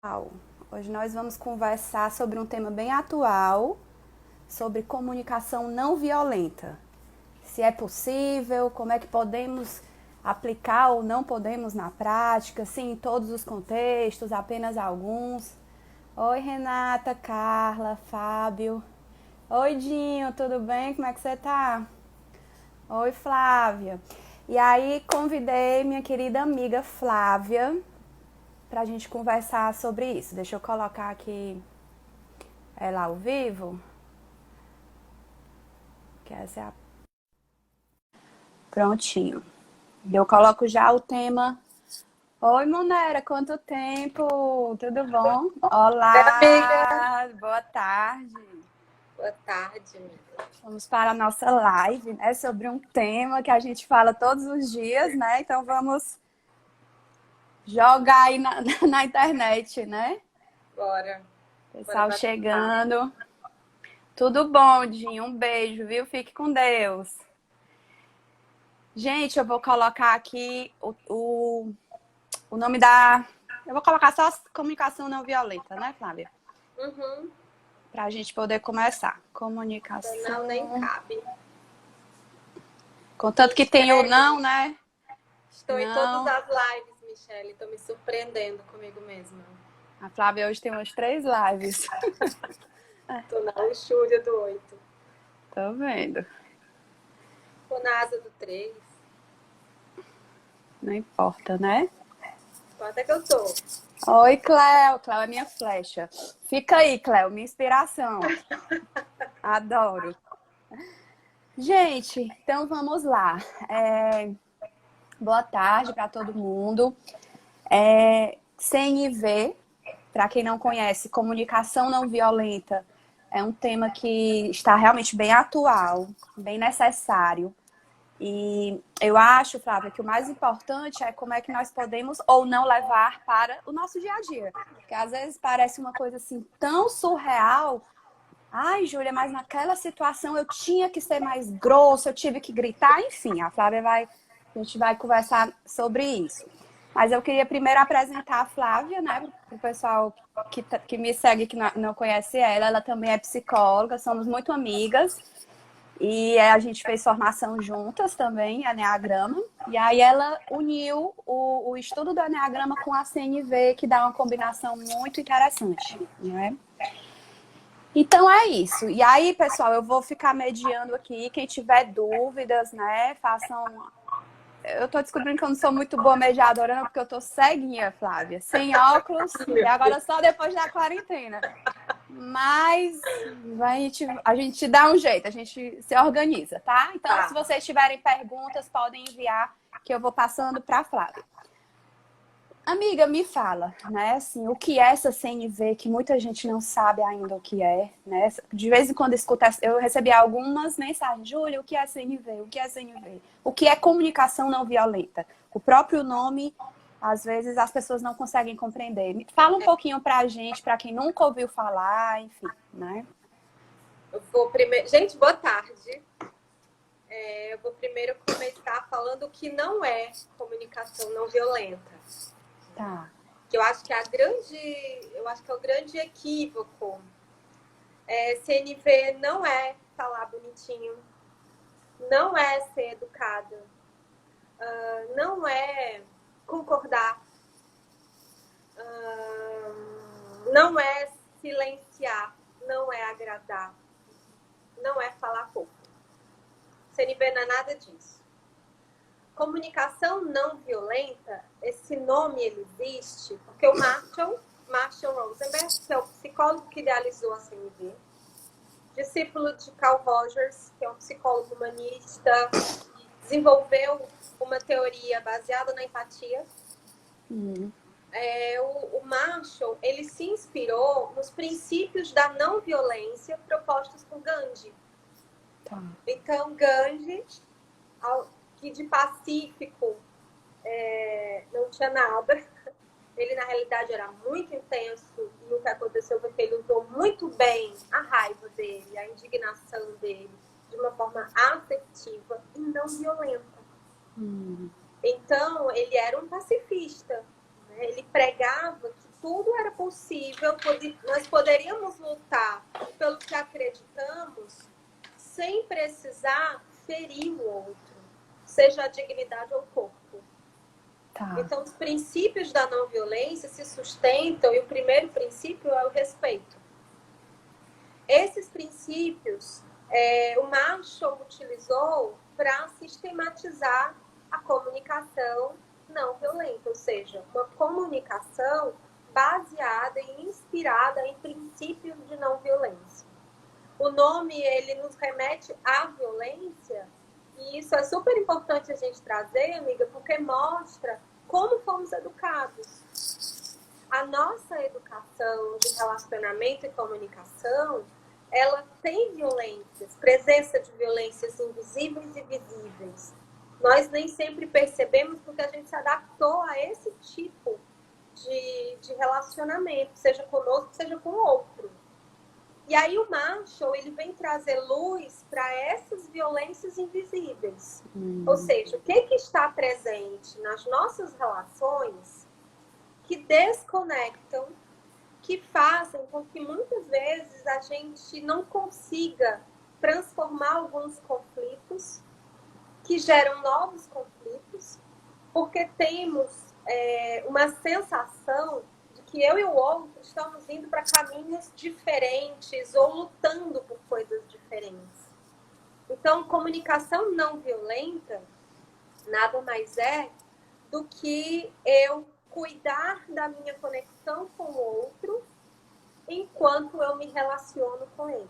Pessoal, hoje nós vamos conversar sobre um tema bem atual, sobre comunicação não violenta. Se é possível, como é que podemos aplicar ou não podemos na prática, sim, em todos os contextos, apenas alguns. Oi, Renata, Carla, Fábio. Oi, Dinho, tudo bem? Como é que você tá? Oi, Flávia. E aí, convidei minha querida amiga Flávia para a gente conversar sobre isso. Deixa eu colocar aqui ela ao vivo. Que essa é a... Prontinho. Eu coloco já o tema. Oi, Monera, quanto tempo? Tudo bom? Oi, amiga. Olá, boa tarde. Boa tarde, amiga. Vamos para a nossa live, né? Sobre um tema que a gente fala todos os dias, né? Então vamos jogar aí na internet, né? Bora. Bora Pessoal bater papo. chegando. Tudo bom, Dinho? Um beijo, viu? Fique com Deus. Gente, eu vou colocar aqui o nome da... Eu vou colocar só comunicação não violenta, né, Flávia? Uhum. Pra gente poder começar. Não, nem Comunicação... cabe. Contanto que tem o Michele, não, né? estou em todas Não. as lives, Michele. Estou me surpreendendo comigo mesma. A Flávia hoje tem umas 3 lives. Tô na luxúria do 8. Tô vendo. Tô na asa do 3. Não importa, né? Quanto é que eu tô? Oi, Cléo. Cléo é minha flecha. Fica aí, Cléo, minha inspiração. Adoro. Gente, então vamos lá. Boa tarde para todo mundo. CNV, para quem não conhece, comunicação não violenta, é um tema que está realmente bem atual, bem necessário. E eu acho, Flávia, que o mais importante é como é que nós podemos ou não levar para o nosso dia a dia. Porque às vezes parece uma coisa assim tão surreal. Ai, Júlia, mas naquela situação eu tinha que ser mais grosso, eu tive que gritar, enfim, a gente vai conversar sobre isso. Mas eu queria primeiro apresentar a Flávia, né, para o pessoal que me segue, que não conhece ela. Ela também é psicóloga, somos muito amigas. E a gente fez formação juntas também, Eneagrama. E aí ela uniu o estudo do Eneagrama com a CNV, que dá uma combinação muito interessante, né? Então é isso. E aí, pessoal, eu vou ficar mediando aqui. Quem tiver dúvidas, né, façam. Eu tô descobrindo que eu não sou muito boa mediadora, não, porque eu tô ceguinha, Flávia. Sem óculos, e Meu Deus. agora só depois da quarentena. Mas a gente dá um jeito, a gente se organiza, tá? Então, se Tá. vocês tiverem perguntas, podem enviar, que eu vou passando para a Flávia. Amiga, me fala, né, assim, o que é essa CNV, que muita gente não sabe ainda o que é, né? De vez em quando eu recebi algumas mensagens, Júlia, o que é CNV? O que é CNV? O que é comunicação não violenta? O próprio nome, às vezes, as pessoas não conseguem compreender. Fala um pouquinho pra gente, pra quem nunca ouviu falar, enfim, né? Eu vou primeiro. Gente, boa tarde. Eu vou primeiro começar falando o que não é comunicação não violenta. Tá. Que eu acho que eu acho que é o grande equívoco. CNV não é falar bonitinho, não é ser educada, não é concordar, não é silenciar, não é agradar, não é falar pouco. CNV não é nada disso. Comunicação não violenta, esse nome ele existe porque o Marshall Rosenberg, que é o psicólogo que idealizou a CNV, discípulo de Carl Rogers, que é um psicólogo humanista, desenvolveu uma teoria baseada na empatia. O Marshall, ele se inspirou nos princípios da não violência propostos por Gandhi. Tá. Então, Gandhi, que de pacífico não tinha nada, ele na realidade era muito intenso, e o que aconteceu foi que ele usou muito bem a raiva dele, a indignação dele, de uma forma afetiva e não violenta. Então, ele era um pacifista, né? Ele pregava que tudo era possível, nós poderíamos lutar pelo que acreditamos sem precisar ferir o outro, seja a dignidade ou o corpo. Tá. Então, os princípios da não violência se sustentam e o primeiro princípio é o respeito. Esses princípios, o Marshall utilizou para sistematizar a comunicação não violenta, ou seja, uma comunicação baseada e inspirada em princípios de não violência. O nome, ele nos remete à violência, e isso é super importante a gente trazer, amiga, porque mostra como fomos educados. A nossa educação de relacionamento e comunicação, ela tem violências, presença de violências invisíveis e visíveis. Nós nem sempre percebemos porque a gente se adaptou a esse tipo de relacionamento, seja conosco, seja com o outro. E aí o Marshall, ele vem trazer luz para essas violências invisíveis. Ou seja, o que está presente nas nossas relações que desconectam, que fazem com que muitas vezes a gente não consiga transformar alguns conflitos, que geram novos conflitos, porque temos uma sensação de que eu e o outro estamos indo para caminhos diferentes ou lutando por coisas diferentes. Então, comunicação não violenta nada mais é do que eu cuidar da minha conexão com o outro enquanto eu me relaciono com ele.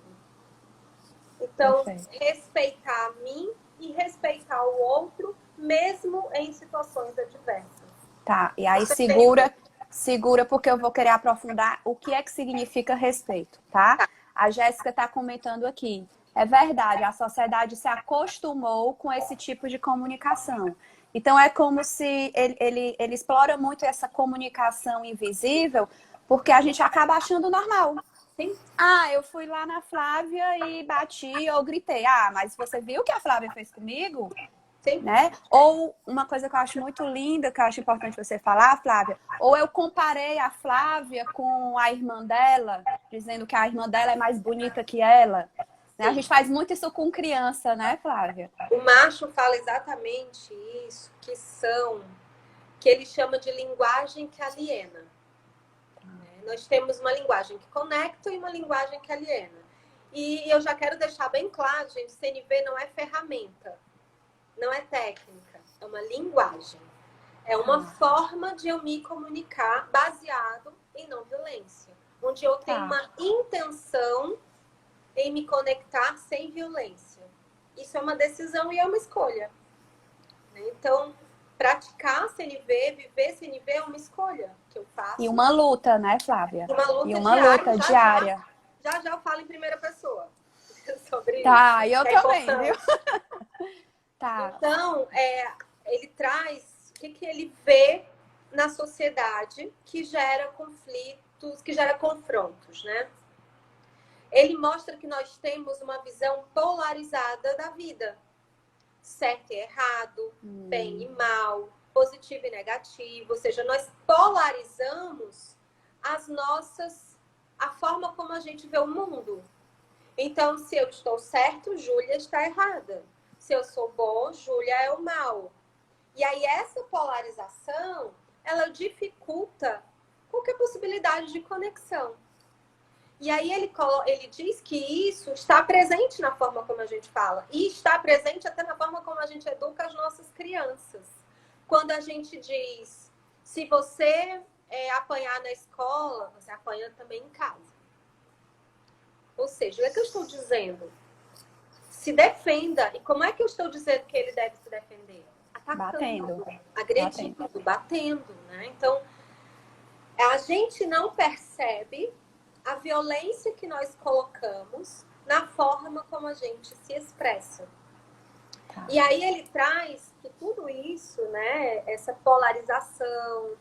Então, respeitar a mim e respeitar o outro, mesmo em situações adversas. Tá, e aí segura porque eu vou querer aprofundar o que é que significa respeito, tá? A Jéssica está comentando aqui. É verdade, a sociedade se acostumou com esse tipo de comunicação. Então, é como se ele explora muito essa comunicação invisível, porque a gente acaba achando normal. Sim. Ah, eu fui lá na Flávia e bati ou gritei. Ah, mas você viu o que a Flávia fez comigo? Sim. Né? Ou uma coisa que eu acho muito linda, que eu acho importante você falar, Flávia, ou eu comparei a Flávia com a irmã dela, dizendo que a irmã dela é mais bonita que ela. Né? A gente faz muito isso com criança, né, Flávia? O Marshall fala exatamente isso, que ele chama de linguagem que aliena. Nós temos uma linguagem que conecta e uma linguagem que aliena. E eu já quero deixar bem claro, gente, CNV não é ferramenta, não é técnica, é uma linguagem. É uma forma de eu me comunicar baseado em não violência, onde eu tenho uma intenção em me conectar sem violência. Isso é uma decisão e é uma escolha. Então, praticar CNV, viver CNV é uma escolha que eu faço. E uma luta, né, Flávia? E uma luta diária. Já eu falo em primeira pessoa sobre isso. Tá, e eu também, viu? Tá. Então, ele traz o que ele vê na sociedade que gera conflitos, que gera confrontos, né? Ele mostra que nós temos uma visão polarizada da vida. Certo e errado, bem e mal, positivo e negativo. Ou seja, nós polarizamos a forma como a gente vê o mundo. Então, se eu estou certo, Júlia está errada. Se eu sou bom, Júlia é o mal. E aí, essa polarização, ela dificulta qualquer possibilidade de conexão. E aí ele diz que isso está presente na forma como a gente fala. E está presente até na forma como a gente educa as nossas crianças. Quando a gente diz, se você apanhar na escola, você apanha também em casa. Ou seja, o que eu estou dizendo? Se defenda. E como é que eu estou dizendo que ele deve se defender? Atacando, agredindo, batendo, né? Então, a gente não percebe a violência que nós colocamos na forma como a gente se expressa. E aí ele traz que tudo isso, né, essa polarização,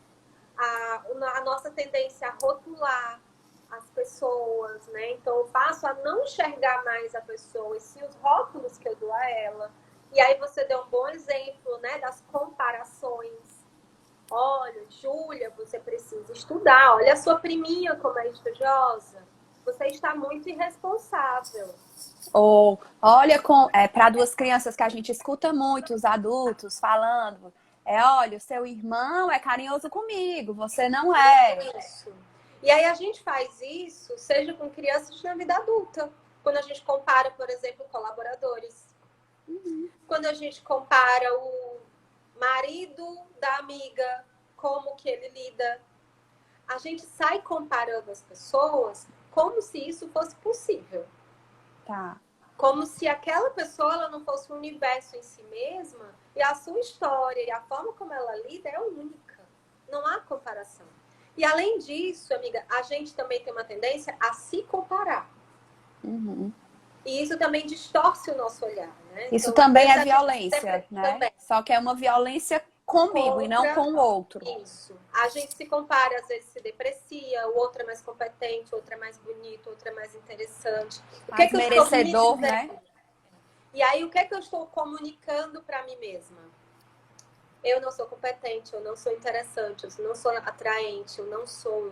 a nossa tendência a rotular as pessoas, né? Então eu passo a não enxergar mais a pessoa, e sim os rótulos que eu dou a ela. E aí você deu um bom exemplo, né, das comparações. Olha, Júlia, você precisa estudar. Olha a sua priminha como é estudiosa. Você está muito irresponsável. Ou olha para duas crianças que a gente escuta muito, os adultos falando, olha, o seu irmão é carinhoso comigo, você não é. Isso. E aí a gente faz isso, seja com crianças na vida adulta. Quando a gente compara, por exemplo, colaboradores. Quando a gente compara o marido da amiga, como que ele lida. A gente sai comparando as pessoas como se isso fosse possível. Tá. Como se aquela pessoa ela não fosse um universo em si mesma e a sua história e a forma como ela lida é única. Não há comparação. E além disso, amiga, a gente também tem uma tendência a se comparar. Uhum. E isso também distorce o nosso olhar, né? Isso então, também é violência, né? Também. Só que é uma violência comigo e não com o outro. Isso. A gente se compara, às vezes se deprecia, o outro é mais competente, o outro é mais bonito, o outro é mais interessante. O que Mais é que merecedor, né? E aí, o que é que eu estou comunicando para mim mesma? Eu não sou competente, eu não sou interessante, eu não sou atraente, eu não sou.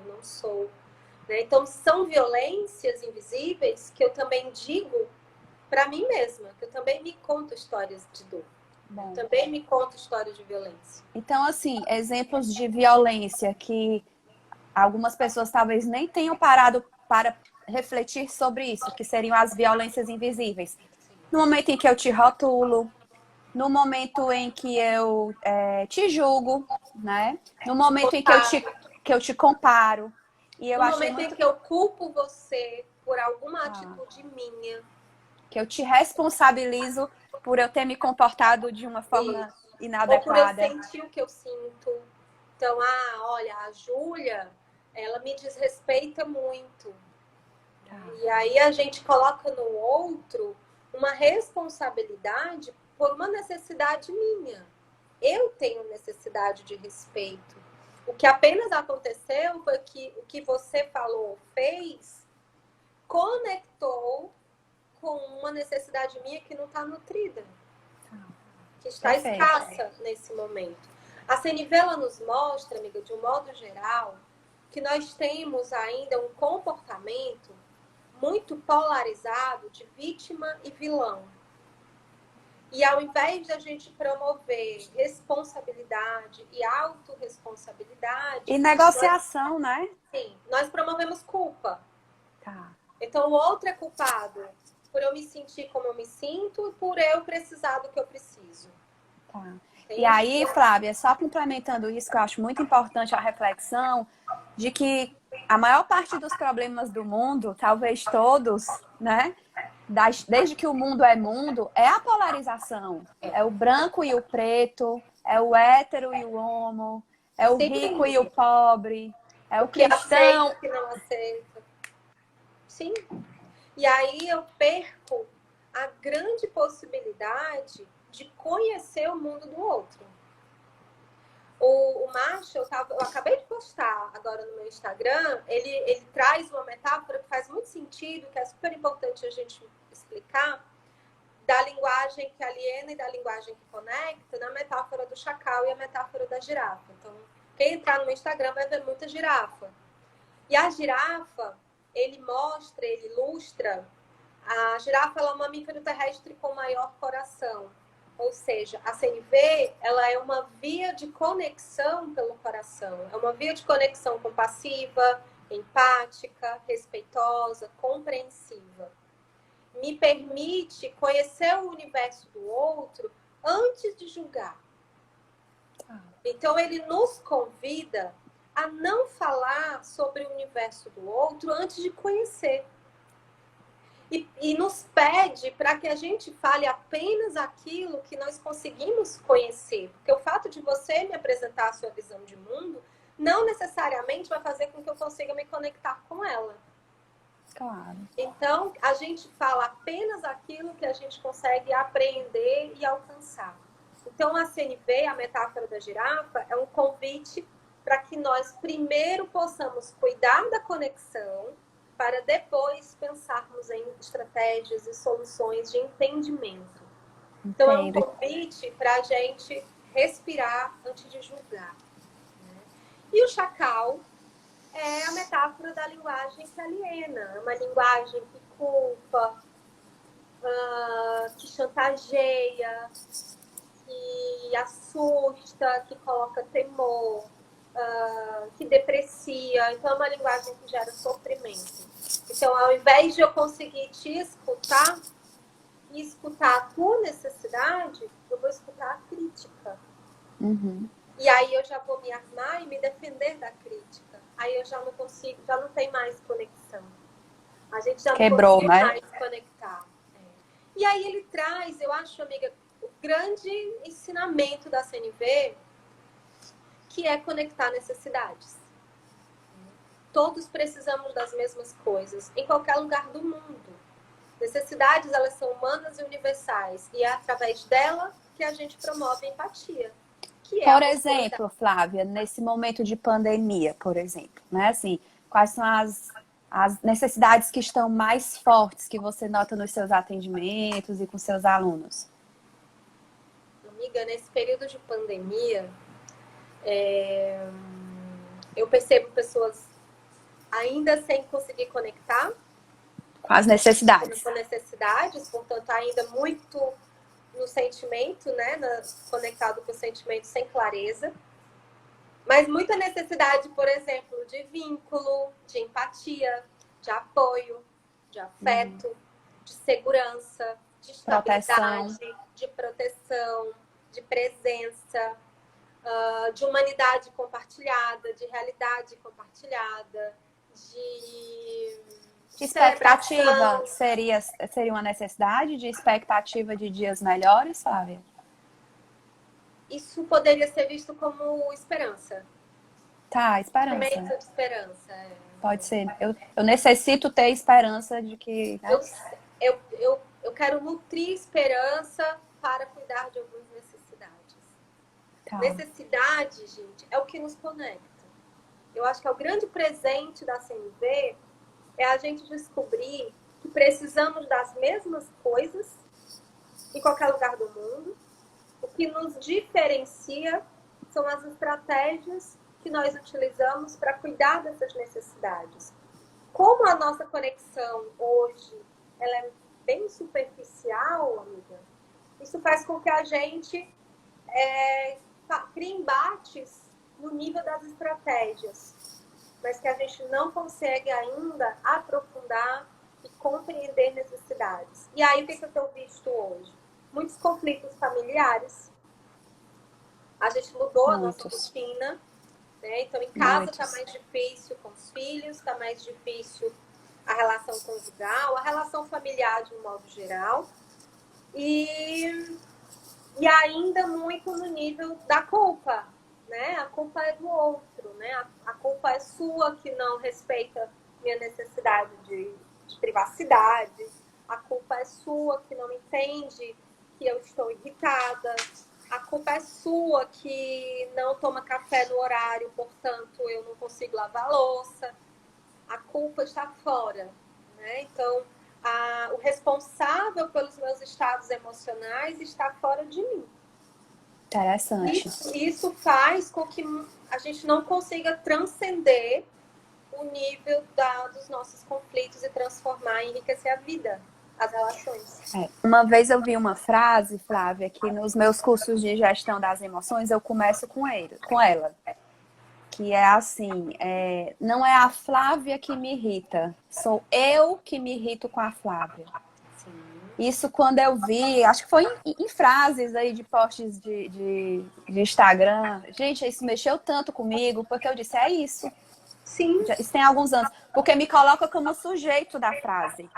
Né? Então, são violências invisíveis que eu também digo para mim mesma, que eu também me conto histórias de dor. Bom. Também me conto histórias de violência. Então, assim, exemplos de violência que algumas pessoas talvez nem tenham parado para refletir sobre isso, que seriam as violências invisíveis. No momento em que eu te rotulo, no momento em que eu te julgo, né? No momento em que eu te comparo. E eu no achei momento muito... em que eu culpo você por alguma atitude minha. Que eu te responsabilizo por eu ter me comportado de uma forma inadequada. Ou por eu sentir o que eu sinto. Então, olha, a Júlia, ela me desrespeita muito. E aí a gente coloca no outro uma responsabilidade por uma necessidade minha. Eu tenho necessidade de respeito. O que apenas aconteceu foi que o que você falou, fez, conectou com uma necessidade minha que não está nutrida. Que está escassa nesse momento. A CNV, ela nos mostra, amiga, de um modo geral, que nós temos ainda um comportamento muito polarizado de vítima e vilão. E ao invés de a gente promover responsabilidade e autorresponsabilidade... E negociação, né? Sim, nós promovemos culpa. Tá. Então o outro é culpado por eu me sentir como eu me sinto e por eu precisar do que eu preciso. Tá. E aí, Flávia, só complementando isso, que eu acho muito importante a reflexão de que a maior parte dos problemas do mundo, talvez todos, né? Desde que o mundo, é a polarização. É o branco e o preto, é o hétero e o homo, é o rico e o pobre, é o cristão. O que não aceita. Sim. E aí eu perco a grande possibilidade de conhecer o mundo do outro. O Marshall, eu acabei de postar agora no meu Instagram, ele traz uma metáfora que faz muito sentido, que é super importante a gente explicar, da linguagem que aliena e da linguagem que conecta, na metáfora do chacal e a metáfora da girafa. Então, quem entrar no meu Instagram vai ver muita girafa. E a girafa, ele ilustra, a girafa ela é um mamífero terrestre com maior coração. Ou seja, a CNV, ela é uma via de conexão pelo coração. É uma via de conexão compassiva, empática, respeitosa, compreensiva. Me permite conhecer o universo do outro antes de julgar. Então, ele nos convida a não falar sobre o universo do outro antes de conhecer. E nos pede para que a gente fale apenas aquilo que nós conseguimos conhecer. Porque o fato de você me apresentar a sua visão de mundo não necessariamente vai fazer com que eu consiga me conectar com ela. Claro. Então, a gente fala apenas aquilo que a gente consegue apreender e alcançar. Então, a CNV, a metáfora da girafa, é um convite para que nós primeiro possamos cuidar da conexão para depois pensarmos em estratégias e soluções de entendimento. Então, é um convite para a gente respirar antes de julgar. Né? E o chacal é a metáfora da linguagem que aliena, é uma linguagem que culpa, que chantageia, que assusta, que coloca temor, que deprecia. Então, é uma linguagem que gera sofrimento. Então, ao invés de eu conseguir te escutar e escutar a tua necessidade, eu vou escutar a crítica. Uhum. E aí eu já vou me armar e me defender da crítica. Aí eu já não consigo, já não tem mais conexão. A gente já Quebrou, não conseguiu né? mais conectar. E aí ele traz, eu acho, amiga, o grande ensinamento da CNV, que é conectar necessidades. Todos precisamos das mesmas coisas, em qualquer lugar do mundo. Necessidades, elas são humanas e universais. E é através dela que a gente promove a empatia. Que é Por exemplo, Flávia, nesse momento de pandemia, por exemplo, né? Assim, quais são as necessidades que estão mais fortes que você nota nos seus atendimentos e com seus alunos? Amiga, nesse período de pandemia, eu percebo pessoas ainda sem conseguir conectar Com as necessidades. com necessidades, portanto, ainda muito no sentimento, né? Conectado com o sentimento sem clareza. Mas muita necessidade, por exemplo, de vínculo, de empatia, de apoio, de afeto, de segurança, de estabilidade, de proteção, de presença, de humanidade compartilhada, de realidade compartilhada, de expectativa seria uma necessidade de expectativa de dias melhores, Flávia? Isso poderia ser visto como esperança. Tá, esperança. Sentimento de esperança. Pode ser. Eu necessito ter esperança de que... Né? Eu quero nutrir esperança para cuidar de algumas necessidades. Tá. Necessidade, gente, é o que nos conecta. Eu acho que é o grande presente da CNV é a gente descobrir que precisamos das mesmas coisas em qualquer lugar do mundo. O que nos diferencia são as estratégias que nós utilizamos para cuidar dessas necessidades. Como a nossa conexão hoje ela é bem superficial, amiga, isso faz com que a gente crie embates no nível das estratégias, mas que a gente não consegue ainda aprofundar e compreender necessidades. E aí, o que eu tenho visto hoje? Muitos conflitos familiares. A gente mudou a nossa rotina, né? Então, em casa está mais difícil com os filhos, está mais difícil a relação conjugal, a relação familiar de um modo geral. E ainda muito no nível da culpa, né? A culpa é do outro, né? A culpa é sua que não respeita minha necessidade de privacidade. A culpa é sua que não entende que eu estou irritada. A culpa é sua que não toma café no horário, portanto, eu não consigo lavar a louça. A culpa está fora, né? Então, o responsável pelos meus estados emocionais está fora de mim. Interessante. Isso faz com que a gente não consiga transcender o nível dos nossos conflitos e transformar e enriquecer a vida, as relações. Uma vez eu vi uma frase, Flávia, que nos meus cursos de gestão das emoções eu começo com ela. Que é assim, não é a Flávia que me irrita, sou eu que me irrito com a Flávia. Sim. Isso quando eu vi, acho que foi em frases aí de posts de Instagram. Gente, isso mexeu tanto comigo, porque eu disse, é isso. Sim. Isso tem alguns anos. Porque me coloca como sujeito da frase.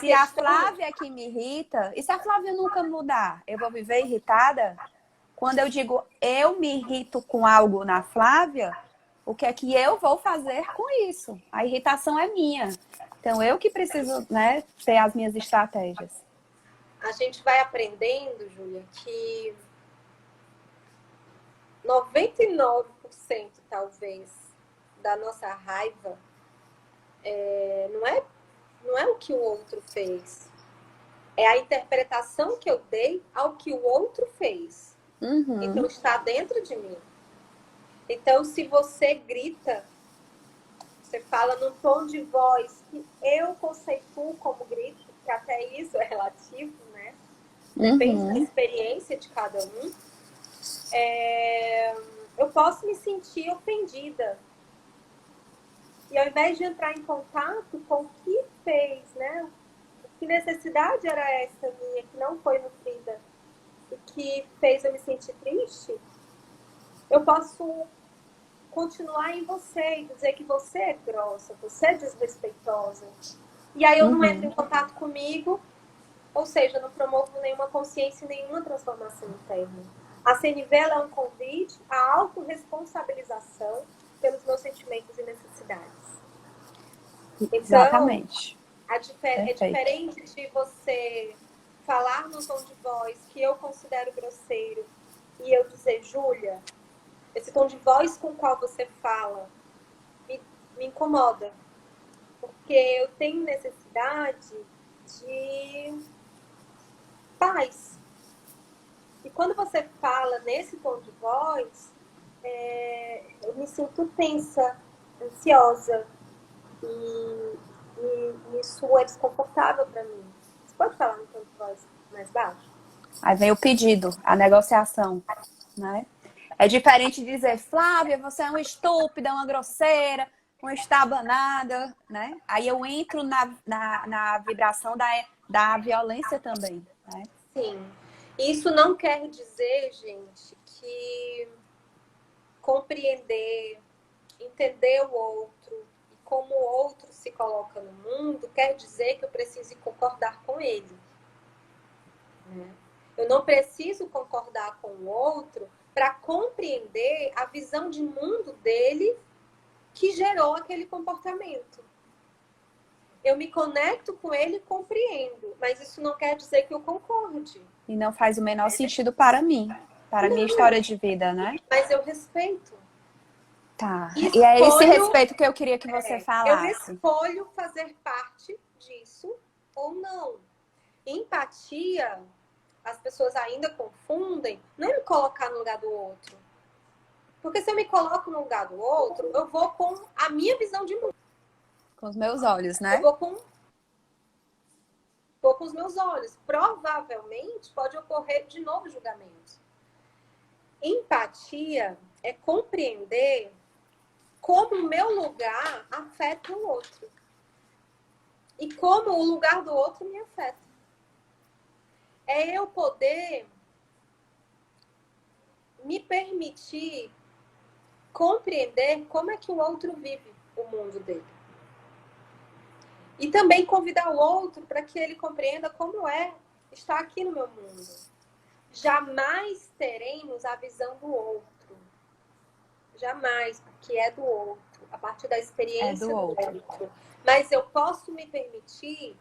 Se a Flávia é que me irrita, e se a Flávia nunca mudar, eu vou viver irritada? Quando eu digo eu me irrito com algo na Flávia, o que é que eu vou fazer com isso? A irritação é minha. Então, eu que preciso, né, ter as minhas estratégias. A gente vai aprendendo, Júlia, que 99% talvez da nossa raiva não é o que o outro fez. É a interpretação que eu dei ao que o outro fez. Uhum. Então, está dentro de mim. Então, se você grita, você fala num tom de voz que eu conceituo como grito, que até isso é relativo, né? Depende da experiência de cada um. Eu posso me sentir ofendida. E ao invés de entrar em contato com o que fez, né? Que necessidade era essa minha que não foi nutrida e que fez eu me sentir triste, eu posso continuar em você e dizer que você é grossa, você é desrespeitosa. E aí eu não entro em contato comigo, ou seja, não promovo nenhuma consciência e nenhuma transformação interna. A Senivela é um convite à autorresponsabilização pelos meus sentimentos e necessidades. Então, Exatamente. é diferente de você falar no tom de voz que eu considero grosseiro e eu dizer, Júlia, esse tom de voz com o qual você fala me incomoda. Porque eu tenho necessidade de paz. E quando você fala nesse tom de voz, eu me sinto tensa, ansiosa. E isso é desconfortável para mim. Você pode falar no tom de voz mais baixo? Aí vem o pedido, a negociação, né? É diferente de dizer, Flávia, você é uma estúpida, uma grosseira, uma estabanada, né? Aí eu entro na vibração da violência também, né? Sim. Isso não quer dizer, gente, que compreender, entender o outro e como o outro se coloca no mundo quer dizer que eu preciso concordar com ele. Né? Eu não preciso concordar com o outro para compreender a visão de mundo dele que gerou aquele comportamento. Eu me conecto com ele e compreendo, mas isso não quer dizer que eu concorde. E não faz o menor sentido para mim, para a minha história de vida, né? Mas eu respeito. Tá. E é esse respeito que eu queria que você falasse. Eu escolho fazer parte disso ou não. Empatia, as pessoas ainda confundem, não é me colocar no lugar do outro. Porque se eu me coloco no lugar do outro, eu vou com a minha visão de mundo. Com os meus olhos, né? Eu vou com os meus olhos. Provavelmente pode ocorrer de novo julgamento. Empatia é compreender como o meu lugar afeta o outro. E como o lugar do outro me afeta. É eu poder me permitir compreender como é que o outro vive o mundo dele. E também convidar o outro para que ele compreenda como é estar aqui no meu mundo. Jamais teremos a visão do outro. Jamais, porque é do outro. A partir da experiência do outro. Mas eu posso me permitir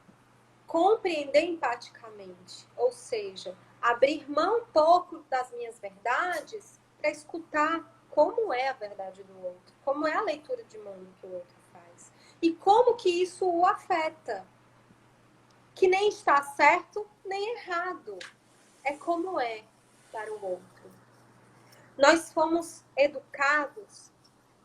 compreender empaticamente. Ou seja, abrir mão um pouco das minhas verdades para escutar como é a verdade do outro. Como é a leitura de mundo que o outro faz. E como que isso o afeta. Que nem está certo, nem errado. É como é para o outro. Nós fomos educados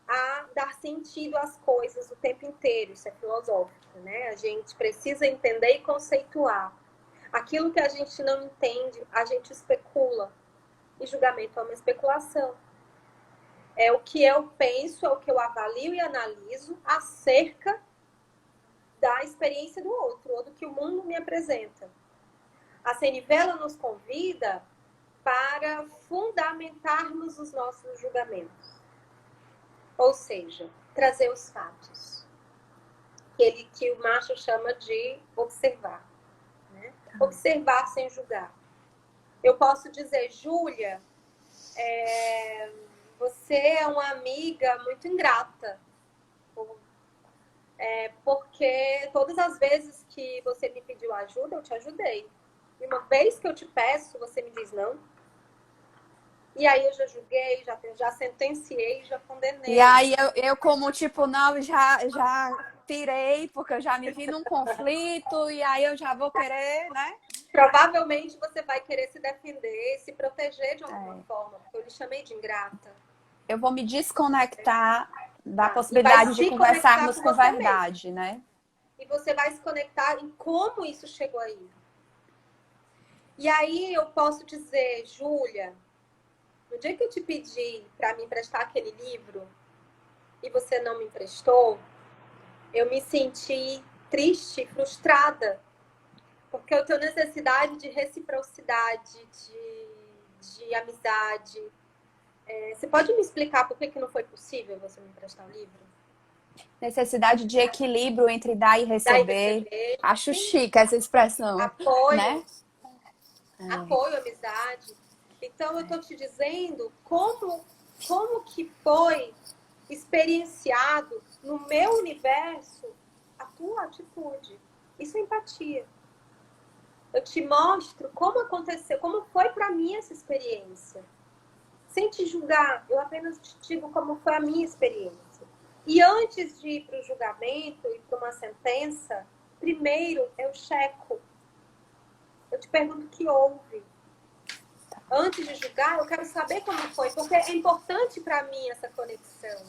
a dar sentido às coisas o tempo inteiro. Isso é filosófico, né? A gente precisa entender e conceituar. Aquilo que a gente não entende, a gente especula. E julgamento é uma especulação. É o que eu penso, é o que eu avalio e analiso acerca da experiência do outro, ou do que o mundo me apresenta. A Senivela nos convida para fundamentarmos os nossos julgamentos. Ou seja, trazer os fatos. Que o Marshall chama de observar. Né? Observar sem julgar. Eu posso dizer, Júlia, você é uma amiga muito ingrata. Porque todas as vezes que você me pediu ajuda, eu te ajudei. E uma vez que eu te peço, você me diz não. E aí eu já julguei, já sentenciei, já condenei. E aí eu como tipo, não, já tirei, porque eu já me vi num conflito, e aí eu já vou querer, né? Provavelmente você vai querer se defender, se proteger de alguma forma, porque eu lhe chamei de ingrata. eu vou me desconectar da E vai possibilidade de se conectar conversarmos com com você mesmo. verdade, né? E você vai se conectar em como isso chegou aí. E aí eu posso dizer, Júlia, no dia que eu te pedi para me emprestar aquele livro e você não me emprestou, eu me senti triste, frustrada, porque eu tenho necessidade de reciprocidade, de amizade. Você pode me explicar por que não foi possível você me emprestar o livro? Necessidade de equilíbrio entre dar e Dar e receber. receber, Acho sim, chique essa expressão, apoio, né? apoio, amizade. Então eu estou te dizendo como que foi experienciado no meu universo a tua atitude. Isso é empatia. Eu te mostro como aconteceu, como foi para mim essa experiência. Sem te julgar, eu apenas te digo como foi a minha experiência. E antes de ir para o julgamento e para uma sentença, primeiro eu checo. Eu te pergunto o que houve. Antes de julgar, eu quero saber como foi, porque é importante para mim essa conexão.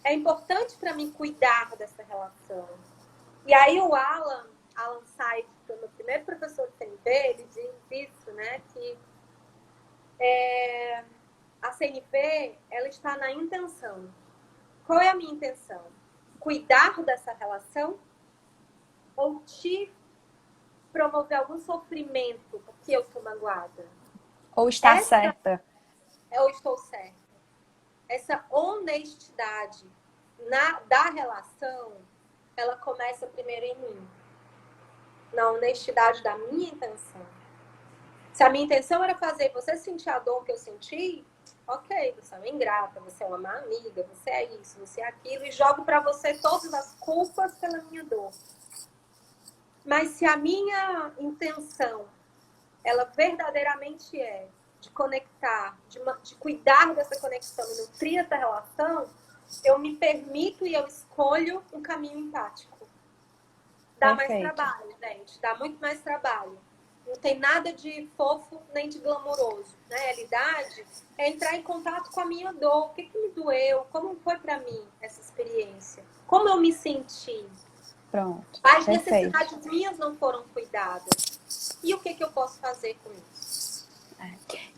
É importante para mim cuidar dessa relação. E aí o Alan Said, que foi o meu primeiro professor de CNV, ele diz isso, né? Que a CNV, ela está na intenção. Qual é a minha intenção? Cuidar dessa relação ou te promover algum sofrimento porque eu estou magoada? Ou estar certa. Eu estou certa. Essa honestidade da relação, ela começa primeiro em mim. Na honestidade da minha intenção. Se a minha intenção era fazer você sentir a dor que eu senti, ok, você é uma ingrata, você é uma má amiga, você é isso, você é aquilo, e jogo para você todas as culpas pela minha dor. Mas se a minha intenção, ela verdadeiramente é de conectar, de cuidar dessa conexão e nutrir essa relação, eu me permito e eu escolho um caminho empático. Dá mais trabalho, gente, dá muito mais trabalho. Não tem nada de fofo nem de glamouroso. Na realidade, é entrar em contato com a minha dor. O que me doeu? Como foi para mim essa experiência? Como eu me senti? Pronto. As Perfeito. necessidades minhas não foram cuidadas. E o que eu posso fazer com isso?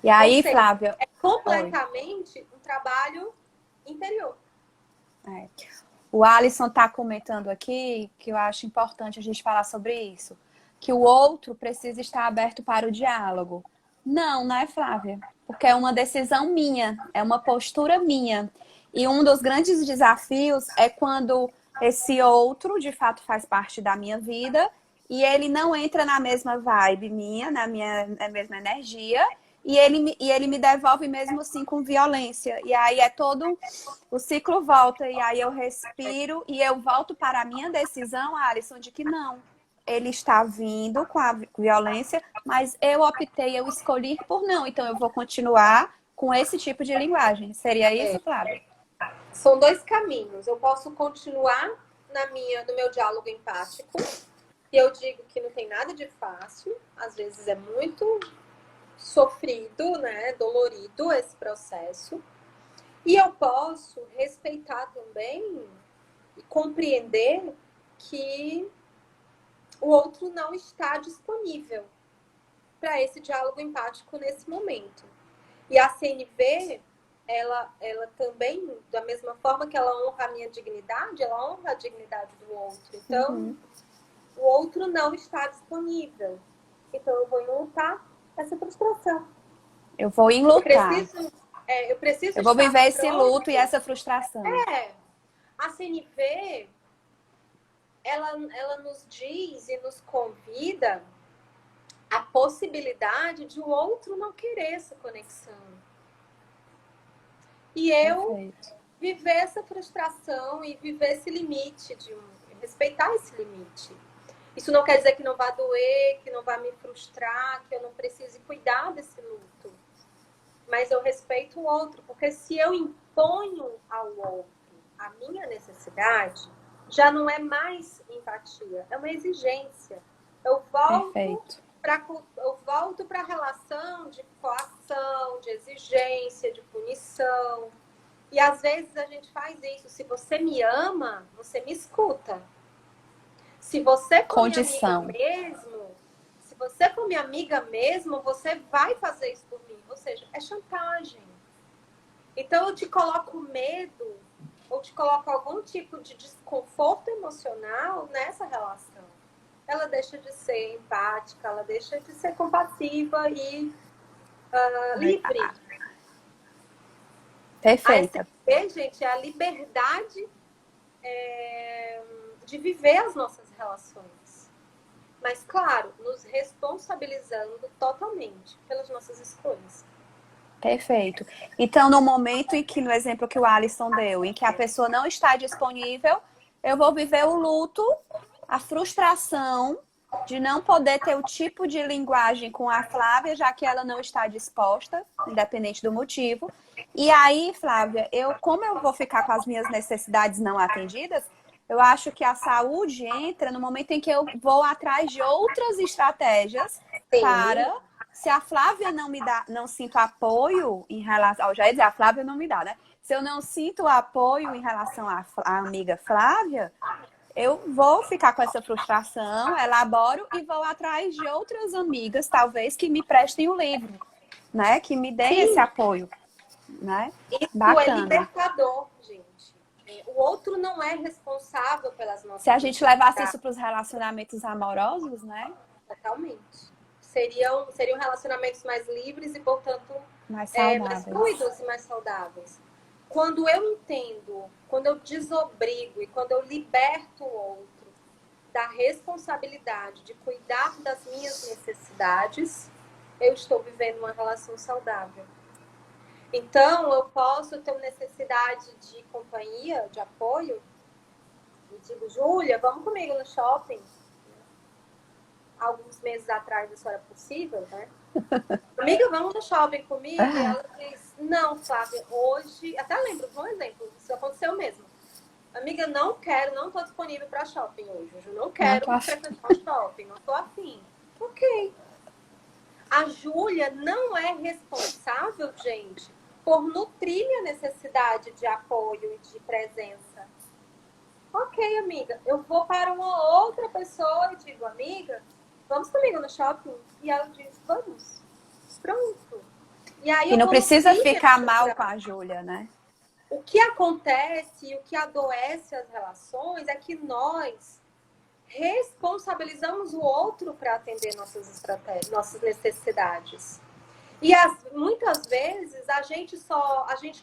E aí, seja, Flávia? é completamente um trabalho interior. O Alisson está comentando aqui que eu acho importante a gente falar sobre isso. Que o outro precisa estar aberto para o diálogo. Não, né, Flávia? Porque é uma decisão minha, é uma postura minha. E um dos grandes desafios é quando esse outro, de fato, faz parte da minha vida e ele não entra na mesma vibe minha, na mesma energia, e ele me devolve mesmo assim com violência. E aí é todo o ciclo volta, e aí eu respiro e eu volto para a minha decisão, Alisson, de que não. Ele está vindo com a violência, mas eu optei, eu escolhi por não. Então eu vou continuar com esse tipo de linguagem. Seria isso, Flávia? São dois caminhos. Eu posso continuar no meu diálogo empático, e eu digo que não tem nada de fácil, às vezes é muito sofrido, né, dolorido esse processo. E eu posso respeitar também e compreender que o outro não está disponível para esse diálogo empático nesse momento. E a CNV, ela também, da mesma forma que ela honra a minha dignidade, ela honra a dignidade do outro. Então, o outro não está disponível. Então, eu vou lutar essa frustração. Eu vou enlutar. Eu preciso Eu vou estar viver esse pronto. luto e essa frustração. A CNV, ela nos diz e nos convida a possibilidade de o outro não querer essa conexão. E eu viver essa frustração e viver esse limite, respeitar esse limite. Isso não quer dizer que não vai doer, que não vai me frustrar, que eu não precise cuidar desse luto. Mas eu respeito o outro, porque se eu imponho ao outro a minha necessidade, já não é mais empatia, é uma exigência. Eu volto para a relação de coação, de exigência, de punição. E às vezes a gente faz isso. Se você me ama, você me escuta. Se você for minha amiga Condição. mesmo, se você for minha amiga mesmo, você vai fazer isso por mim. Ou seja, é chantagem. Então eu te coloco medo ou te coloco algum tipo de desconforto emocional nessa relação. Ela deixa de ser empática, ela deixa de ser compassiva e livre. A Perfeita. SLP, gente, é a liberdade de viver as nossas relações. Mas, claro, nos responsabilizando totalmente pelas nossas escolhas. Perfeito. Então, no momento em que, no exemplo que o Alisson deu, em que a pessoa não está disponível, eu vou viver o luto, a frustração de não poder ter o tipo de linguagem com a Flávia, já que ela não está disposta, independente do motivo. E aí, Flávia, como eu vou ficar com as minhas necessidades não atendidas, eu acho que a saúde entra no momento em que eu vou atrás de outras estratégias Sim, para, se a Flávia não me dá, não sinto apoio em relação, já ia dizer, a Flávia não me dá, né? Se eu não sinto apoio em relação à amiga Flávia, eu vou ficar com essa frustração, elaboro e vou atrás de outras amigas, talvez, que me prestem o livro, né? Que me deem esse sim, apoio, né? isso é Bacana. libertador, gente. O outro não é responsável pelas Se a nossas gente levasse necessidades isso para os relacionamentos amorosos, né? totalmente. Seriam relacionamentos mais livres e, portanto, Mais mais saudáveis. fluidos e mais saudáveis. Quando eu entendo, quando eu desobrigo e quando eu liberto o outro da responsabilidade de cuidar das minhas necessidades, eu estou vivendo uma relação saudável. Então, eu posso ter necessidade de companhia, de apoio, e digo, Júlia, vamos comigo no shopping. Alguns meses atrás isso era possível, né? Amiga, vamos no shopping comigo? E ela diz, não, Flávia, hoje... Até lembro de um exemplo, isso aconteceu mesmo. Amiga, não quero, não estou disponível para shopping hoje. Eu não Não tô quero afim. frequentar o shopping, não estou afim. Ok. A Júlia não é responsável, gente, por nutrir minha necessidade de apoio e de presença. Ok, amiga, eu vou para uma outra pessoa e digo, amiga, vamos comigo no shopping? E ela diz, vamos. Pronto. E aí E eu não vou precisa nutrir minha ficar mal com necessidade. a Júlia, né? O que acontece, o que adoece as relações é que nós responsabilizamos o outro para atender nossas estratégias, nossas necessidades. E muitas vezes a gente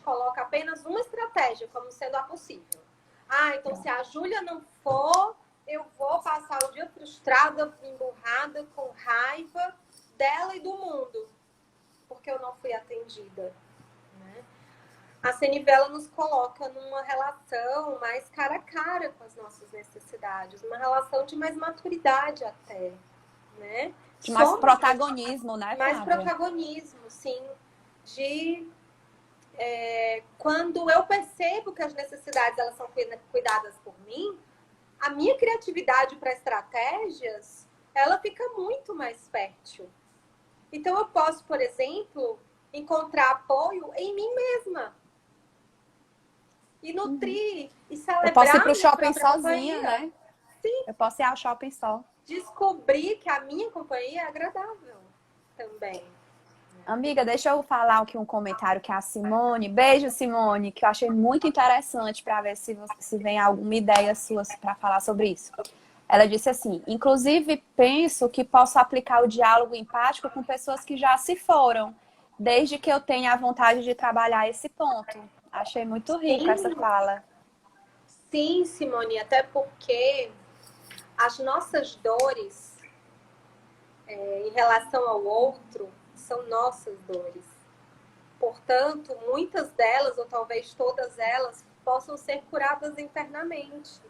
coloca apenas uma estratégia como sendo a possível. Ah, então se a Júlia não for, eu vou passar o dia frustrada, emburrada, com raiva dela e do mundo, porque eu não fui atendida. Né? A Senivela nos coloca numa relação mais cara a cara com as nossas necessidades, uma relação de mais maturidade até, né? De mais Somos protagonismo, né, mais Flávia? protagonismo, sim, de quando eu percebo que as necessidades elas são cuidadas por mim, a minha criatividade para estratégias ela fica muito mais fértil. Então eu posso, por exemplo, encontrar apoio em mim mesma e nutrir e Eu posso ir celebrar pro a minha shopping própria sozinha, companhia. né? Eu posso ir ao shopping só. Descobrir que a minha companhia é agradável também. Amiga, deixa eu falar aqui um comentário que é a Simone. Beijo, Simone, que eu achei muito interessante para ver se vem alguma ideia sua para falar sobre isso. Ela disse assim: inclusive, penso que posso aplicar o diálogo empático com pessoas que já se foram, desde que eu tenha a vontade de trabalhar esse ponto. Achei muito rico essa Sim, fala. sim, Simone, até porque as nossas dores em relação ao outro são nossas dores. Portanto, muitas delas, ou talvez todas elas, possam ser curadas internamente.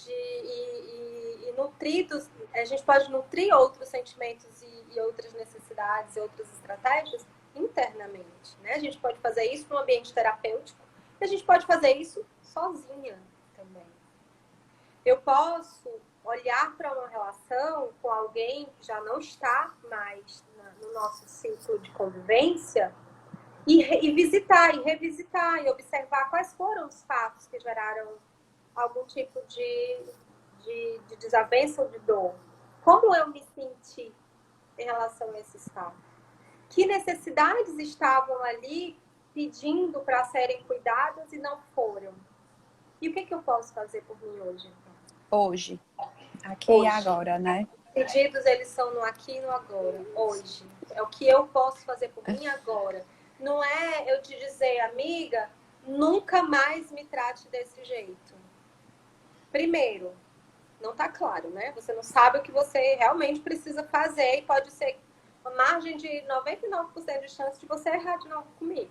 E nutridos, a gente pode nutrir outros sentimentos e outras necessidades e outras estratégias internamente. Né? A gente pode fazer isso no ambiente terapêutico e a gente pode fazer isso sozinha também. Eu posso olhar para uma relação com alguém que já não está mais no nosso ciclo de convivência E visitar, e revisitar, e observar quais foram os fatos que geraram algum tipo de desavença ou de dor. Como eu me senti em relação a esses fatos? Que necessidades estavam ali pedindo para serem cuidadas e não foram? E o que eu posso fazer por mim hoje? Hoje. Aqui e Hoje. agora, né? Pedidos, eles são no aqui e no agora, hoje. É o que eu posso fazer por mim agora. Não é eu te dizer, amiga, nunca mais me trate desse jeito. Primeiro, não tá claro, né? Você não sabe o que você realmente precisa fazer e pode ser uma margem de 99% de chance de você errar de novo comigo.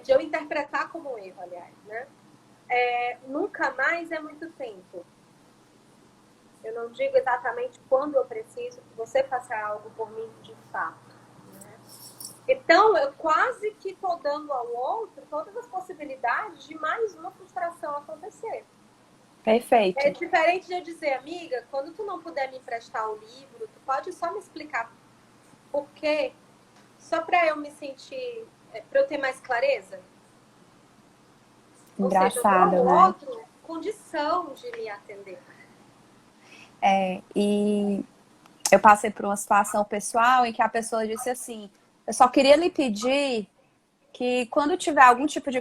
De eu interpretar como erro, aliás, né? Nunca mais é muito tempo. Eu não digo exatamente quando eu preciso que você faça algo por mim de fato. Né? Então, eu quase que estou dando ao outro todas as possibilidades de mais uma frustração acontecer. Perfeito. É diferente de eu dizer, amiga, quando tu não puder me emprestar o livro, tu pode só me explicar por quê? Só para eu me sentir, para eu ter mais clareza? Engraçado, ou seja, eu dou né? ao outro condição de me atender. E eu passei por uma situação pessoal em que a pessoa disse assim, eu só queria lhe pedir que quando tiver algum tipo de...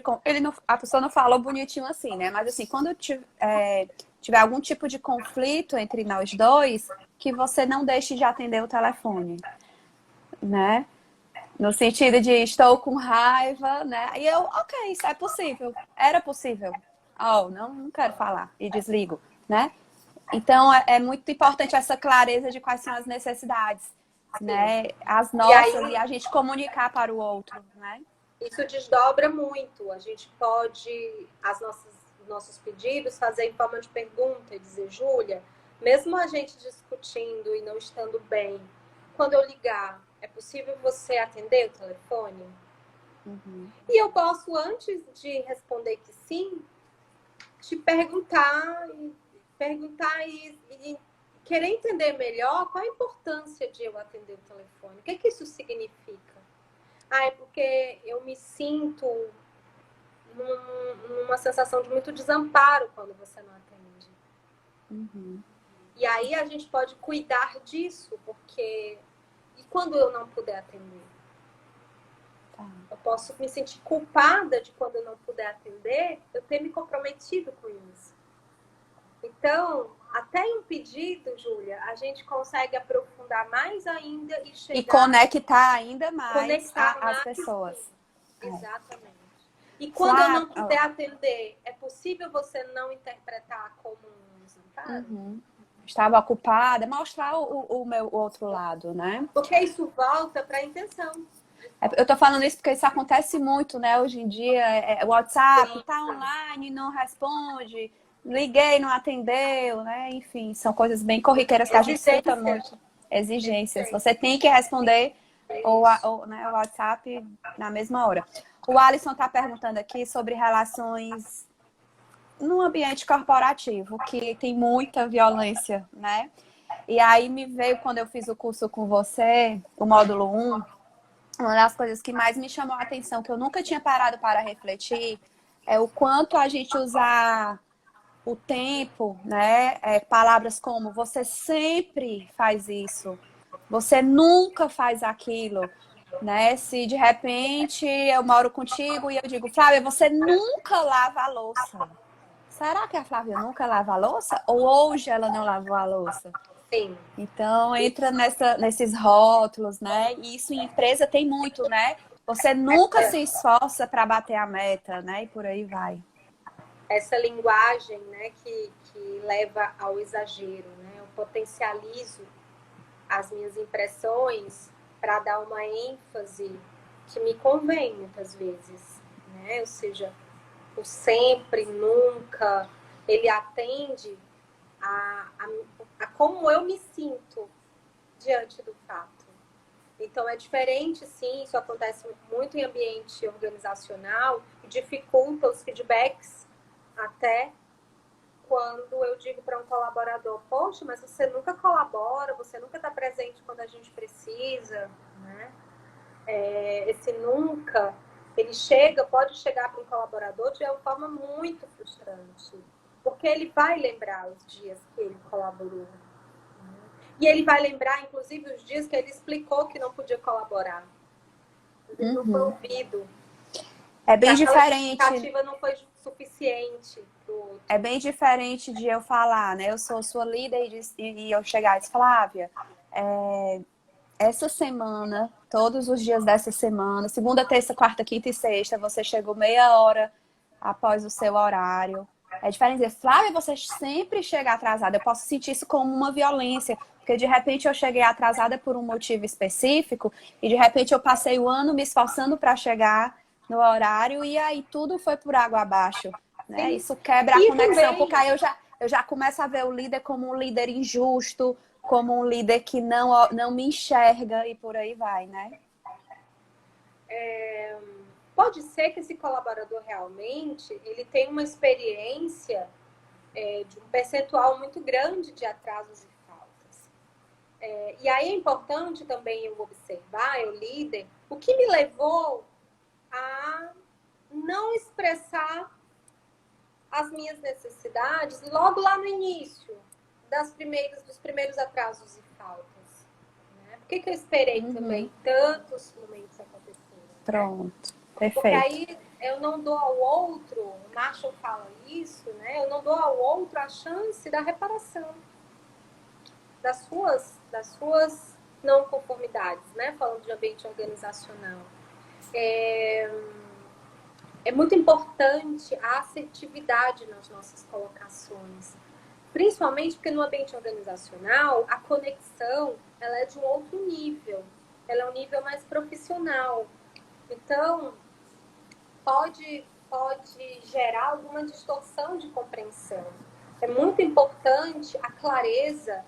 a pessoa não falou bonitinho assim, né? Mas assim, quando tiver algum tipo de conflito entre nós dois, que você não deixe de atender o telefone, né? No sentido de estou com raiva, né? E eu, ok, isso é possível. Era possível. Oh, não quero falar. E desligo, né? Então, é muito importante essa clareza de quais são as necessidades, né? As nossas e a gente comunicar para o outro, né? Isso desdobra muito. A gente pode, nossos pedidos, fazer em forma de pergunta e dizer, Júlia, mesmo a gente discutindo e não estando bem, quando eu ligar, é possível você atender o telefone? Uhum. E eu posso, antes de responder que sim, te perguntar e querer entender melhor qual a importância de eu atender o telefone. O que isso significa? É porque eu me sinto numa sensação de muito desamparo quando você não atende. Uhum. E aí a gente pode cuidar disso, porque... E quando eu não puder atender? Tá. Eu posso me sentir culpada de quando eu não puder atender, eu ter me comprometido com isso. Então, até em um pedido, Júlia, a gente consegue aprofundar mais ainda e chegar... E conectar ainda mais as mais, pessoas. Exatamente. E quando eu não puder Flávia, atender, é possível você não interpretar como um desamparo? uhum. Estava ocupada, mostrar o meu outro lado, né? Porque isso volta para a intenção. Eu tô falando isso porque isso acontece muito, né? Hoje em dia, o WhatsApp tá online, não responde, liguei, não atendeu, né? Enfim, são coisas bem corriqueiras que a gente escuta muito. Exigências. Você tem que responder né, o WhatsApp na mesma hora. O Alisson tá perguntando aqui sobre relações no ambiente corporativo, que tem muita violência, né? E aí me veio, quando eu fiz o curso com você, o módulo 1, uma das coisas que mais me chamou a atenção, que eu nunca tinha parado para refletir, é o quanto a gente usar o tempo, né? Palavras como você sempre faz isso, você nunca faz aquilo, né? Se de repente eu moro contigo e eu digo, Flávia, você nunca lava a louça. Será que a Flávia nunca lava a louça? Ou hoje ela não lavou a louça? Sim. Então, entra nesses rótulos, né? E isso em empresa tem muito, né? Você nunca se esforça para bater a meta, né? E por aí vai. Essa linguagem, né, que leva ao exagero, né? Eu potencializo as minhas impressões para dar uma ênfase que me convém muitas vezes, né? Ou seja, o sempre, nunca, ele atende a como eu me sinto diante do fato. Então, é diferente, sim, isso acontece muito em ambiente organizacional e dificulta os feedbacks até quando eu digo para um colaborador, poxa, mas você nunca colabora, você nunca está presente quando a gente precisa, né? esse nunca, pode chegar para um colaborador de uma forma muito frustrante, porque ele vai lembrar os dias que ele colaborou. E ele vai lembrar, inclusive, os dias que ele explicou que não podia colaborar. Ele não foi ouvido. É bem diferente. A justificativa não foi suficiente. É bem diferente de eu falar, né? Eu sou sua líder e eu chegar e dizer, Flávia, essa semana, todos os dias dessa semana, segunda, terça, quarta, quinta e sexta, você chegou meia hora após o seu horário. É diferente dizer, Flávia, você sempre chega atrasada. Eu posso sentir isso como uma violência, porque de repente eu cheguei atrasada por um motivo específico e de repente eu passei o ano me esforçando para chegar no horário e aí tudo foi por água abaixo. Né? Isso quebra a conexão, também, porque aí eu já começo a ver o líder como um líder injusto, como um líder que não me enxerga e por aí vai, né? Pode ser que esse colaborador realmente ele tenha uma experiência de um percentual muito grande de atrasos e faltas. E aí é importante também eu observar, eu líder, o que me levou a não expressar as minhas necessidades logo lá no início dos primeiros atrasos e faltas. Né? Por que eu esperei também tantos momentos acontecerem? Pronto, perfeito. Porque aí eu não dou ao outro, o Marshall fala isso, né? Eu não dou ao outro a chance da reparação das suas não conformidades, né? Falando de ambiente organizacional. É muito importante a assertividade nas nossas colocações. Principalmente porque no ambiente organizacional, a conexão ela é de um outro nível. Ela é um nível mais profissional. Então, pode gerar alguma distorção de compreensão. É muito importante a clareza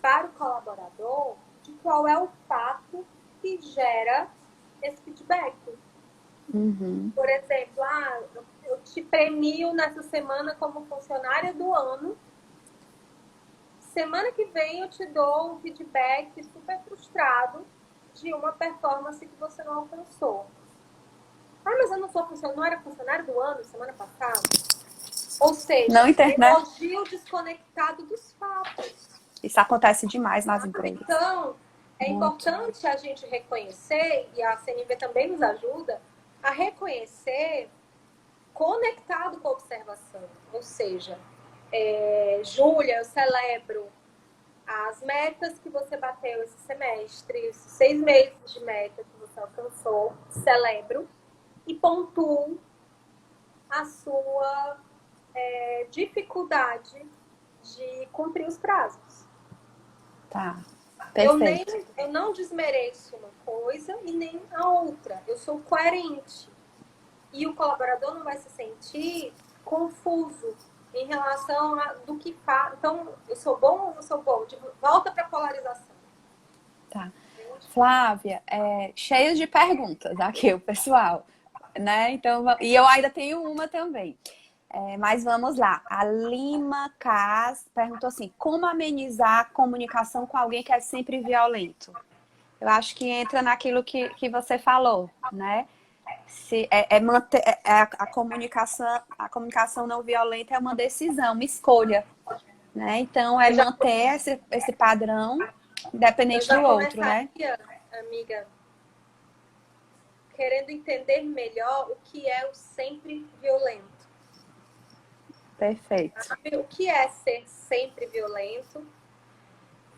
para o colaborador de qual é o fato que gera esse feedback. Por exemplo, eu te premio nessa semana como funcionária do ano. Semana que vem eu te dou um feedback super frustrado de uma performance que você não alcançou. Mas eu não era funcionária do ano semana passada? Ou seja, elogio desconectado dos fatos. Isso acontece demais nas empresas. Então, é importante a gente reconhecer, e a CNV também nos ajuda, a reconhecer conectado com a observação. Ou seja, Júlia, eu celebro as metas que você bateu esse semestre, esses 6 meses de meta que você alcançou, celebro e pontuo a sua dificuldade de cumprir os prazos. Tá, perfeito. Eu não desmereço uma coisa e nem a outra. Eu sou coerente. E o colaborador não vai se sentir confuso em relação a do que faz. Então, eu sou bom ou não sou bom? Volta para a polarização. Tá. Flávia, cheio de perguntas aqui, o pessoal. Né? Então, e eu ainda tenho uma também. Mas vamos lá. A Lima Cas perguntou assim: como amenizar a comunicação com alguém que é sempre violento? Eu acho que entra naquilo que você falou, né? Manter a comunicação não violenta é uma decisão, uma escolha, né? Então manter esse padrão independente do outro, né? Amiga, querendo entender melhor o que é o sempre violento. Perfeito. O que é ser sempre violento?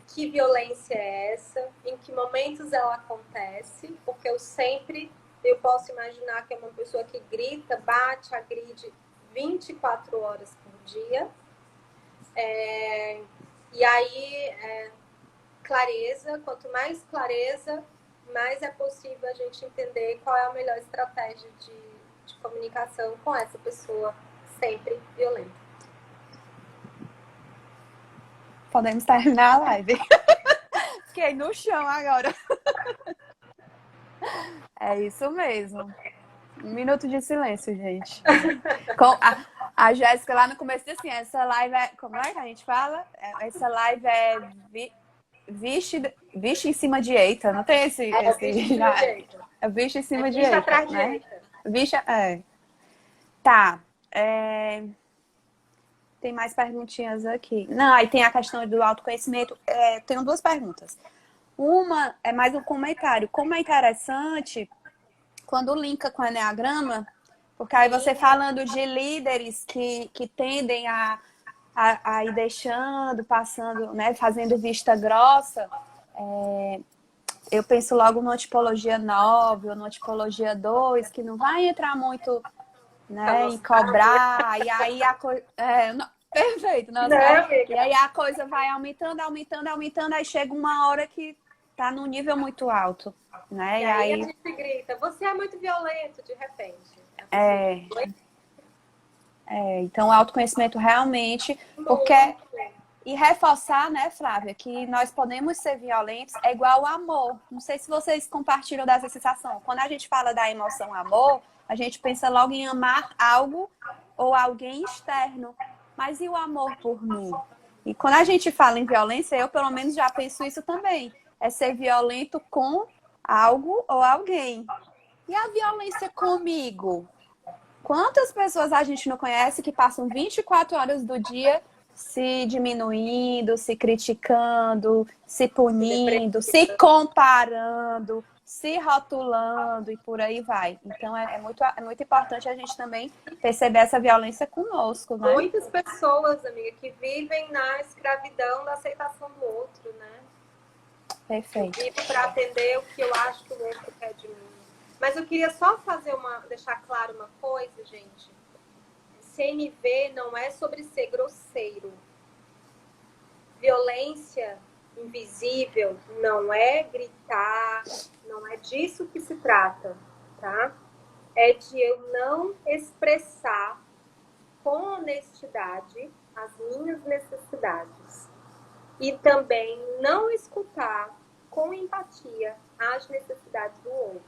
Que violência é essa? Em que momentos ela acontece? Porque eu posso imaginar que é uma pessoa que grita, bate, agride 24 horas por dia. E aí, clareza, quanto mais clareza, mais é possível a gente entender qual é a melhor estratégia de comunicação com essa pessoa sempre violenta. Podemos terminar a live. Fiquei no chão agora. É isso mesmo. 1 minuto de silêncio, gente. A Jéssica lá no começo disse assim, essa live é... Como é que a gente fala? Essa live é vixe em cima de eita. Não tem esse... Vixe em cima de eita. É bicho em cima de bicho eita, atrás de né? eita. Bicho, Tá. Tem mais perguntinhas aqui. Não, aí tem a questão do autoconhecimento. Tenho duas perguntas. Uma é mais um comentário. Como é interessante quando linka com o Eneagrama, porque aí você falando de líderes que tendem a ir deixando, passando, né, fazendo vista grossa, eu penso logo numa tipologia 9 ou numa tipologia 2, que não vai entrar muito, né, em cobrar, e aí a coisa... Perfeito, nossa, Não, amiga. e aí a coisa vai aumentando, aumentando, aumentando, aí chega uma hora que tá num nível muito alto, né? E aí a gente grita, você é muito violento, de repente. Então o autoconhecimento realmente, porque... E reforçar, né, Flávia, que nós podemos ser violentos é igual ao amor. Não sei se vocês compartilham dessa sensação. Quando a gente fala da emoção amor, a gente pensa logo em amar algo ou alguém externo. Mas e o amor por mim? E quando a gente fala em violência, eu pelo menos já penso isso também. É ser violento com algo ou alguém. E a violência comigo? Quantas pessoas a gente não conhece que passam 24 horas do dia se diminuindo, se criticando, se punindo, se comparando, se rotulando e por aí vai. Então é muito importante a gente também perceber essa violência conosco, né? Muitas pessoas, amiga, que vivem na escravidão da aceitação do outro, né? Perfeito. Eu vivo para atender o que eu acho que o outro quer de mim. Mas eu queria só deixar claro uma coisa, gente. CNV não é sobre ser grosseiro. Violência invisível não é gritar, não é disso que se trata, tá? É de eu não expressar com honestidade as minhas necessidades e também não escutar com empatia as necessidades do outro.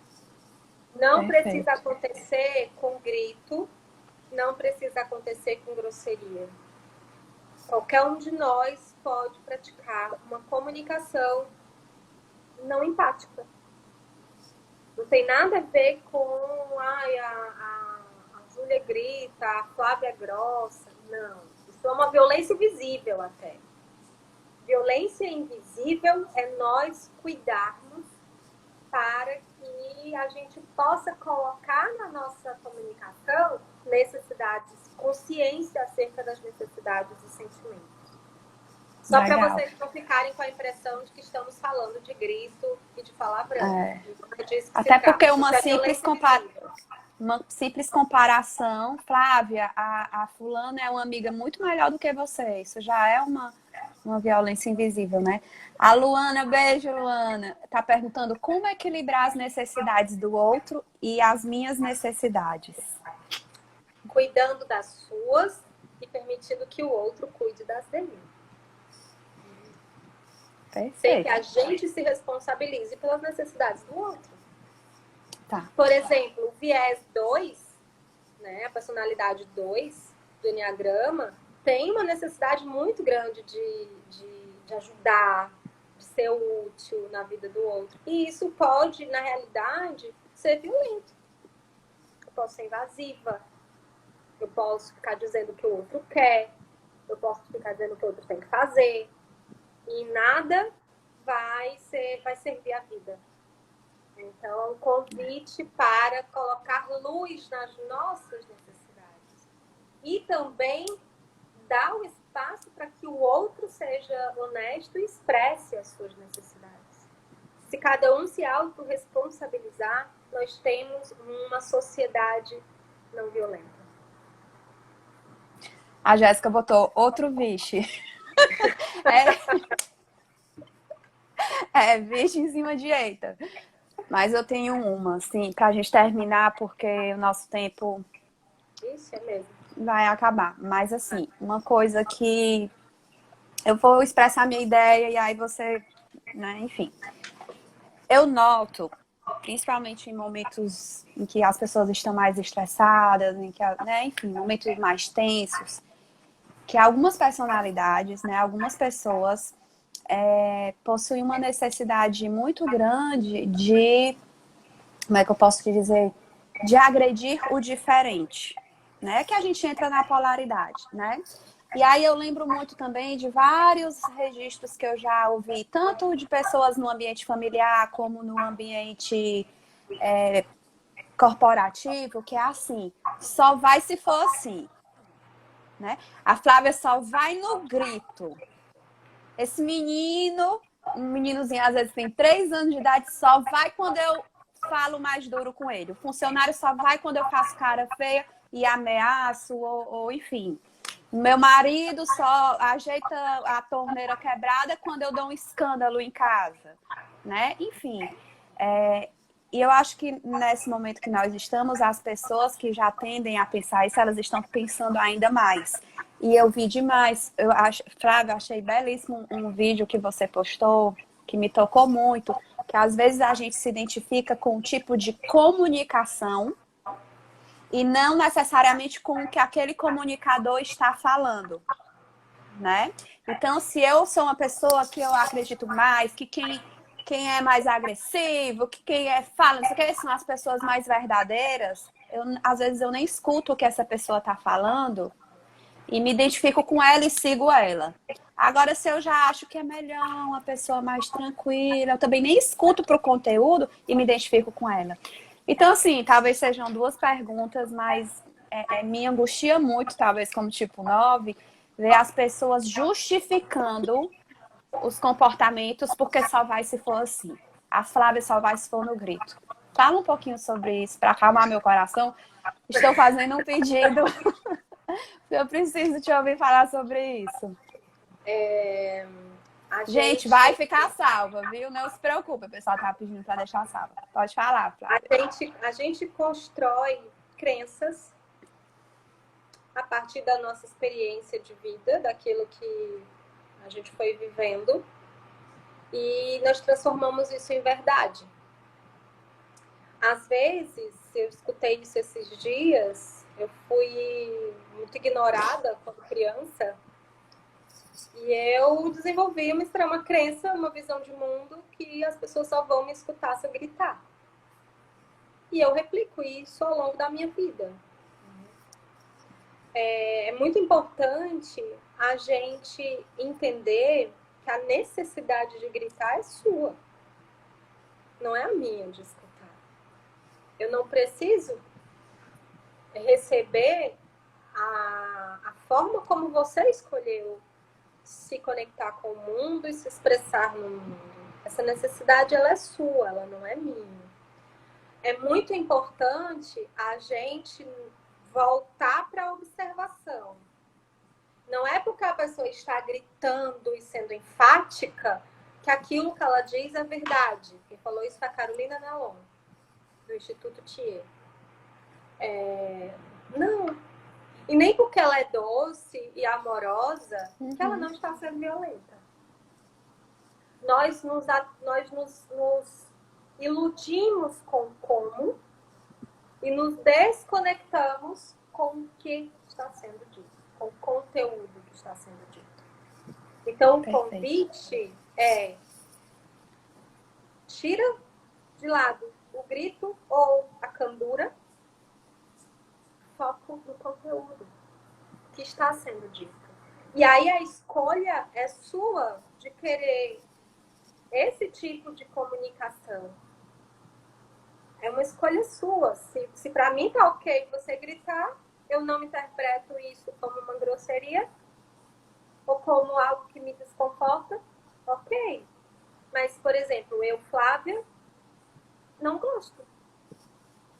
Não Perfeito. precisa acontecer com grito, não precisa acontecer com grosseria. Qualquer um de nós pode praticar uma comunicação não empática. Não tem nada a ver com a Júlia grita, a Flávia é grossa. Não. Isso é uma violência visível até. Violência invisível é nós cuidarmos para que a gente possa colocar na nossa comunicação necessidades, consciência acerca das necessidades e sentimentos. Só para vocês não ficarem com a impressão de que estamos falando de grito e de palavrão. Até porque uma simples comparação, Flávia, a fulana é uma amiga muito melhor do que você. Isso já é uma violência invisível, né? A Luana, beijo, Luana, tá perguntando como equilibrar as necessidades do outro e as minhas necessidades. Cuidando das suas e permitindo que o outro cuide das dele. Perfeito. Sem que a gente se responsabilize pelas necessidades do outro. Tá. Por exemplo, o viés 2, né, a personalidade 2 do Eneagrama, tem uma necessidade muito grande de ajudar, de ser útil na vida do outro. E isso pode, na realidade, ser violento. Eu posso ser invasiva, eu posso ficar dizendo o que o outro quer, eu posso ficar dizendo o que o outro tem que fazer. E nada vai servir a vida. Então, é um convite para colocar luz nas nossas necessidades. E também dar o espaço para que o outro seja honesto e expresse as suas necessidades. Se cada um se autorresponsabilizar, nós temos uma sociedade não violenta. A Jéssica botou outro vixe. Vixe em cima de eita. Mas eu tenho uma, assim, pra gente terminar, porque o nosso tempo Isso é mesmo. Vai acabar. Mas, assim, uma coisa que eu vou expressar minha ideia e aí você, né, enfim. Eu noto, principalmente em momentos em que as pessoas estão mais estressadas, em que, né, enfim, momentos mais tensos, que algumas personalidades, né, algumas pessoas possuem uma necessidade muito grande de como é que eu posso te dizer? De agredir o diferente, né? Que a gente entra na polaridade, né? E aí eu lembro muito também de vários registros que eu já ouvi, tanto de pessoas no ambiente familiar como no ambiente corporativo, que é assim, só vai se for assim, né? A Flávia só vai no grito. Esse menino, um meninozinho às vezes tem 3 anos de idade, só vai quando eu falo mais duro com ele. O funcionário só vai quando eu faço cara feia e ameaço, ou enfim. Meu marido só ajeita a torneira quebrada quando eu dou um escândalo em casa, né? Enfim, e eu acho que nesse momento que nós estamos, as pessoas que já tendem a pensar isso, elas estão pensando ainda mais. E eu vi demais, Flávia, achei belíssimo um vídeo que você postou, que me tocou muito, que às vezes a gente se identifica com um tipo de comunicação e não necessariamente com o que aquele comunicador está falando, né? Então, se eu sou uma pessoa que eu acredito mais, que quem é mais agressivo, que quem fala, não sei o que, são as pessoas mais verdadeiras, às vezes eu nem escuto o que essa pessoa está falando e me identifico com ela e sigo ela. Agora, se eu já acho que é melhor uma pessoa mais tranquila, eu também nem escuto para o conteúdo e me identifico com ela. Então, assim, talvez sejam 2 perguntas, mas me angustia muito, talvez como tipo 9, ver as pessoas justificando os comportamentos porque só vai se for assim. A Flávia só vai se for no grito. Fala um pouquinho sobre isso para acalmar meu coração. Estou fazendo um pedido. Eu preciso te ouvir falar sobre isso. Gente, vai ficar salva, viu? Não se preocupe, o pessoal tá pedindo para deixar salva. Pode falar, Flávia. A gente constrói crenças a partir da nossa experiência de vida, daquilo que a gente foi vivendo, e nós transformamos isso em verdade. Às vezes, eu escutei isso esses dias, eu fui muito ignorada quando criança, e eu desenvolvi uma crença, uma visão de mundo que as pessoas só vão me escutar se eu gritar. E eu replico isso ao longo da minha vida. É muito importante a gente entender que a necessidade de gritar é sua, não é a minha de escutar. Eu não preciso receber a forma como você escolheu se conectar com o mundo e se expressar no mundo. Essa necessidade, ela é sua, ela não é minha. É muito importante a gente voltar para a observação. Não é porque a pessoa está gritando e sendo enfática que aquilo que ela diz é verdade. Quem falou isso foi a Carolina Nalon, do Instituto Thier. Não. E nem porque ela é doce e amorosa que ela não está sendo violenta. Nós nos iludimos com como e nos desconectamos com o que está sendo dito, com o conteúdo que está sendo dito. Então, o convite é: tira de lado o grito ou a candura, foco no conteúdo que está sendo dito. E aí a escolha é sua de querer esse tipo de comunicação. É uma escolha sua. Se para mim tá ok você gritar, eu não interpreto isso como uma grosseria ou como algo que me desconforta, ok. Mas, por exemplo, eu, Flávia, não gosto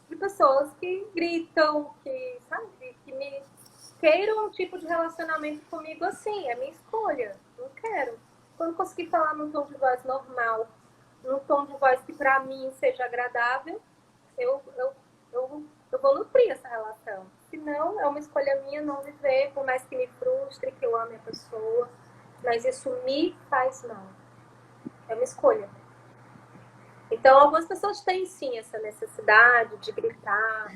de pessoas que gritam, que, sabe, que me queiram um tipo de relacionamento comigo assim. É minha escolha. Não quero. Quando conseguir falar num tom de voz normal, num tom de voz que para mim seja agradável, eu vou nutrir essa relação. Se não, é uma escolha minha não viver, por mais que me frustre, que eu ame a pessoa. Mas isso me faz mal. É uma escolha. Então, algumas pessoas têm sim essa necessidade de gritar,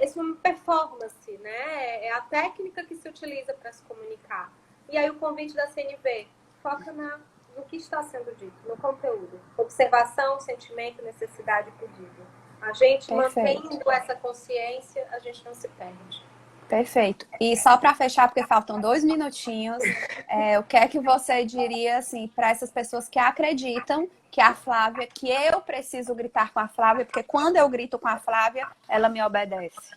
isso é uma performance, né? É a técnica que se utiliza para se comunicar. E aí o convite da CNV, foca na no que está sendo dito, no conteúdo. Observação, sentimento, necessidade, pedido. A gente Perfeito. mantendo essa consciência, a gente não se perde. Perfeito. E só para fechar, porque faltam 2 minutinhos, o que é que você diria assim para essas pessoas que acreditam que a Flávia, que eu preciso gritar com a Flávia, porque quando eu grito com a Flávia, ela me obedece?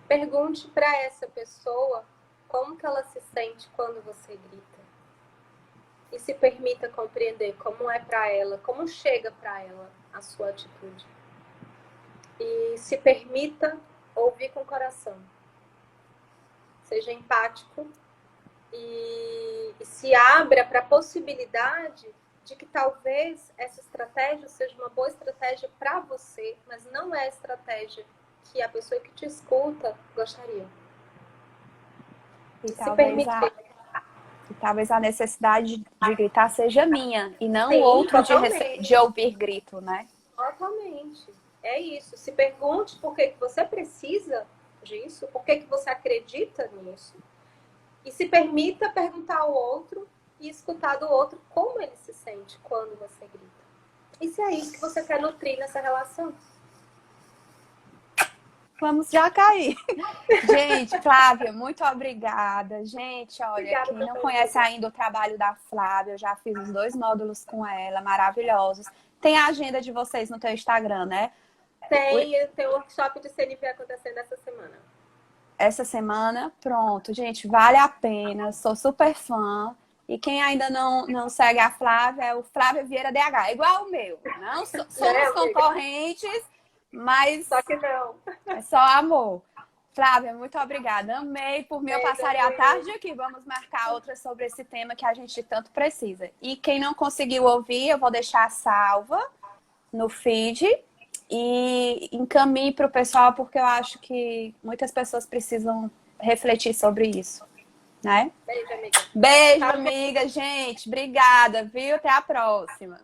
Pergunte para essa pessoa como que ela se sente quando você grita. E se permita compreender como é para ela, como chega para ela a sua atitude. E se permita ouvir com o coração. Seja empático e se abra para a possibilidade de que talvez essa estratégia seja uma boa estratégia para você, mas não é a estratégia que a pessoa que te escuta gostaria. E Se permitir. talvez a necessidade de gritar seja minha e não Sim, o outro totalmente. de ouvir grito, né? Totalmente. É isso. Se pergunte por que você precisa disso, por que você acredita nisso. E se permita perguntar ao outro e escutar do outro como ele se sente quando você grita. E se é isso que você quer nutrir nessa relação. Vamos já cair. Gente, Flávia, muito obrigada. Gente, olha, Obrigada, quem não conhece ainda o trabalho da Flávia, eu já fiz uns 2 módulos com ela, maravilhosos. Tem a agenda de vocês no teu Instagram, né? Tem um workshop de CNV acontecendo essa semana. Essa semana, pronto. Gente, vale a pena. Sou super fã. E quem ainda não segue a Flávia é o Flávia Vieira DH. É igual o meu. Não somos concorrentes, mas Só que não. é só amor. Flávia, muito obrigada. Amei. Por mim, eu passaria a tarde aqui. Vamos marcar outra sobre esse tema que a gente tanto precisa. E quem não conseguiu ouvir, eu vou deixar salva no feed e encaminhe para o pessoal, porque eu acho que muitas pessoas precisam refletir sobre isso, né? Beijo, amiga. Beijo, amiga, gente. Obrigada, viu? Até a próxima.